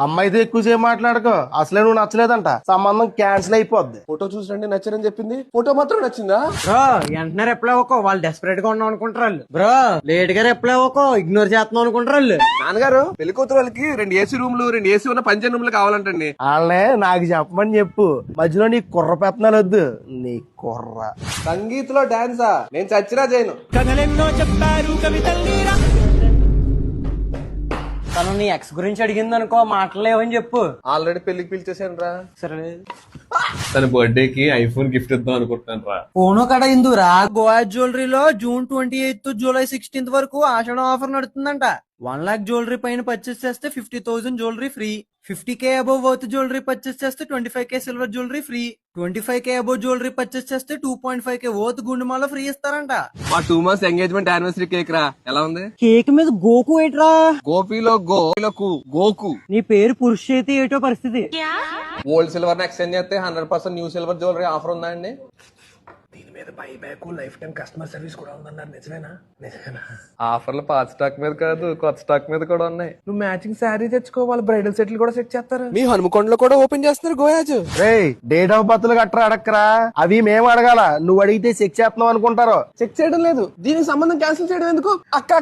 అమ్మాయితో ఎక్కువసేపు మాట్లాడుకో, అసలే నువ్వు నచ్చలేదంట, సంబంధం క్యాన్సిల్ అయిపోద్ది. ఫోటో చూసినంటే నచ్చరని చెప్పింది, ఫోటో మాత్రం నచ్చిందా? బ్రో వెంటనే రిప్లై అవ్వకో, వాళ్ళు డెస్పరేట్ గా ఉన్నాం అనుకుంటారు వాళ్ళు. బ్రో లేట్ గా రిప్లై అవ్వకో, ఇగ్నోర్ చేస్తున్నాం అనుకుంటారు వాళ్ళు. నాన్నగారు పెళ్లి కూతురు వాళ్ళకి 2 ఏసీ రూమ్లు 2 ఏసీ ఉన్న పంచర్ రూమ్లు కావాలంటండి. వాళ్ళనే నాకు చెప్పమని చెప్పు, మధ్యలో నీ కుర్ర పెత్తనాలు వద్దు. నీ కుర్ర సంగీత్లో డాన్సా? నేను చచ్చినా చేయను. తను నీ ఎక్స్ గురించి అడిగింది అనుకో, మాటలేవని చెప్పు. ఆల్రెడీ పెళ్లికి పిలిచేసాను రా. సరే తన బర్త్డే కి ఐఫోన్ గిఫ్ట్ ఇద్దాం అనుకుంటున్నాను రా. ఫోను కడ ఇందురా. గోవా జ్యువెలరీలో June 28 July 16 వరకు ఆషాఢం ఆఫర్ నడుతుందంట. 1 lakh జ్యువెలరీ పైన పర్చేస్ చేస్తే 50,000 jewellery free. 50K above worth jewellery purchase చేస్తే 25K silver jewellery free. 25K above jewellery purchase చేస్తే 2.5K వర్త్ గుండుమాల ఫ్రీ ఇస్తారంట. మా 2 months ఎంగేజ్మెంట్ యానివర్సరీ కేక్ రా. ఎలా ఉంది? కేక్ మీద గోకు ఏట్రా? గోపిలో గోకు. నీ పేరు పురుష్ అయితే ఏటో పరిస్థితి. ఓల్డ్ సిల్వర్ ఎక్స్చేంజ్ చేస్తే 100% న్యూ సిల్వర్ జ్యువెలరీ ఆఫర్ ఉందా అండి? దీని మీద buy back life time customer service కూడా ఉందన్నారు. నిజమేనా? ఆఫర్లు పాత స్టాక్ మీద కాదు, కొత్త స్టాక్ మీద కూడా ఉన్నాయి. నువ్వు మ్యాచింగ్ శారీ తెచ్చుకోవాలి, బ్రైడల్ సెట్లు కూడా సెట్ చేస్తారు. మీ హనుమకొండలో కూడా ఓపెన్ చేస్తున్నారు గోయాజ్. రేయ్, డేట్ ఆఫ్ బర్త్ గట్రా అడక్కరా, అవి మేము అడగాల, నువ్వు అడిగితే చెక్ చేస్తున్నావు అనుకుంటారు. చెక్ చేయడం లేదు, దీనికి సంబంధం క్యాన్సిల్ చేయడం ఎందుకు? అక్క